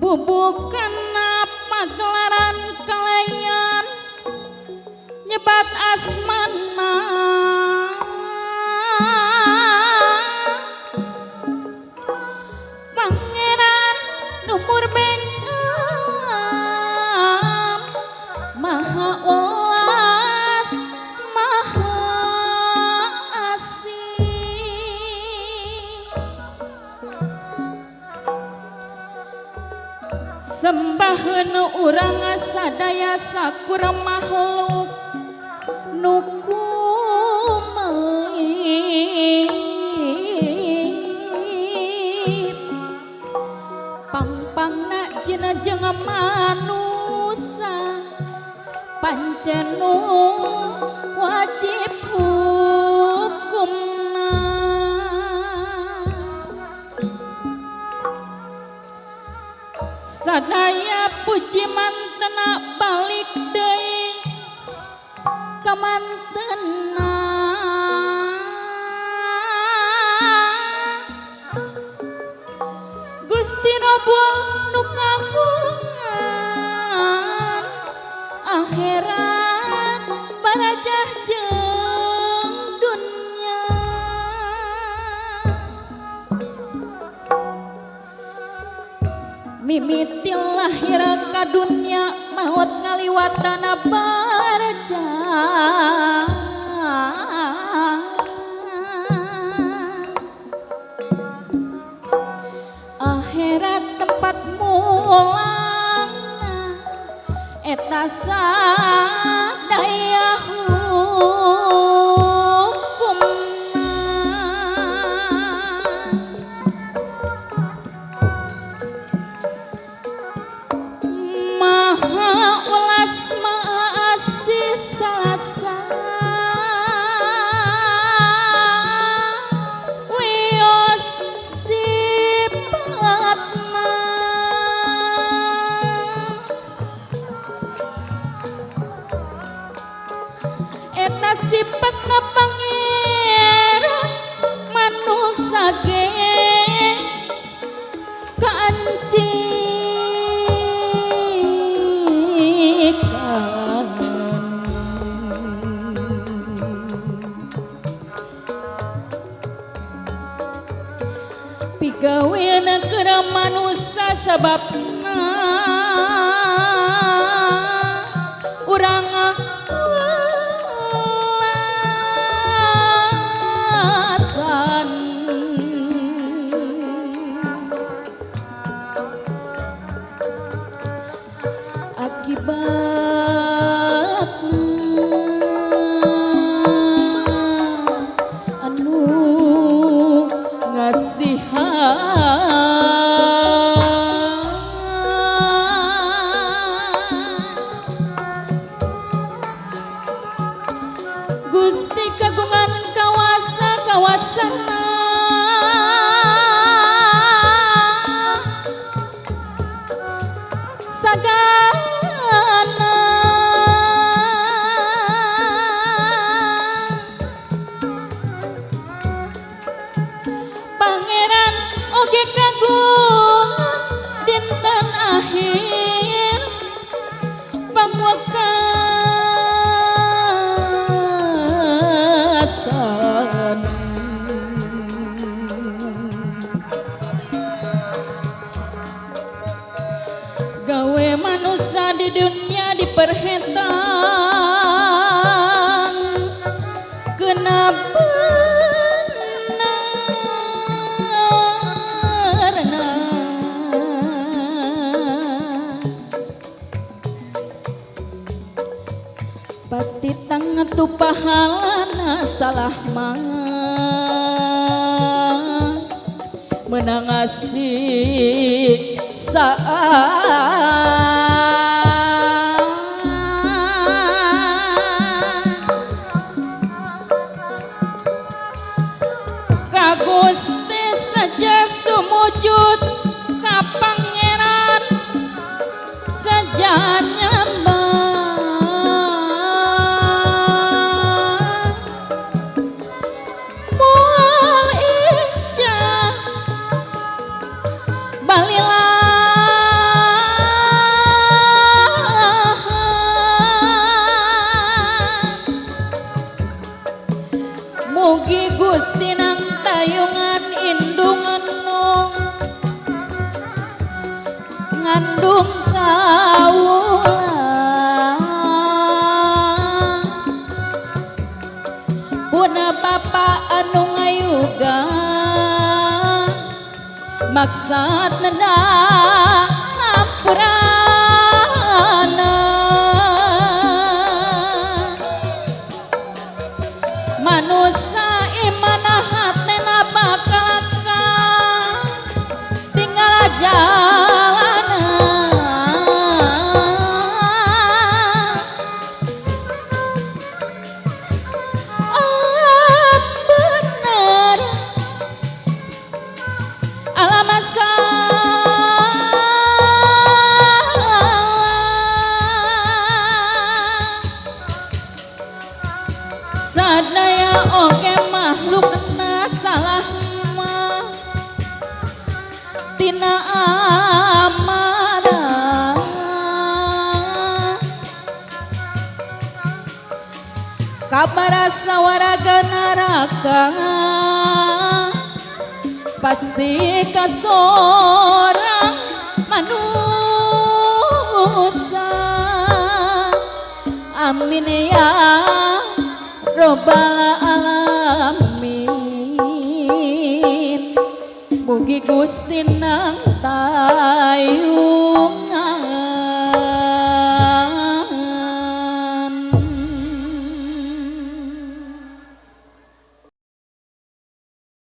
bubukan pagelaran kalian nyebat asmana Pangeran Numur Bengkelam Maha Ulas Maha Asih sembaheun urang sadaya sakur makhluk nuku meulip pangpangna jenajeng manusa pancen nu wajib hukumna sadaya puji mantena balik deui ka mantena Gusti Robul nu kagungan akhirat barajah jeung dunya mimiti lahir ka dunya maut ngaliwatana barjah akhirat tempat mulana eta sadaya Maha Ulas Maha Asih Salasa wios sifatna eta sifatna Pangeran manusa ge kaanci pigaweana keur manusia sababna urang welasan akibatna anu Gusti kagungan kawasa-kawasana sagana Pangeran oge kagungan dinten akhir pamwekasan gawe manusia di dunia diperhetang kenapa pasti tangan tu pahalana salah mah menangasi saat ka Gusti saja sumujud ka Pangeran saja nyembah Balila maksud nenda lampurana manusia imana hatena bakal tinggal jalanan bener alamat sadaya oke makhluk kena salah mah tina amarah kabar sawaraga neraka pasti ke seorang manusia amin ya robbal alamin mugi Gusti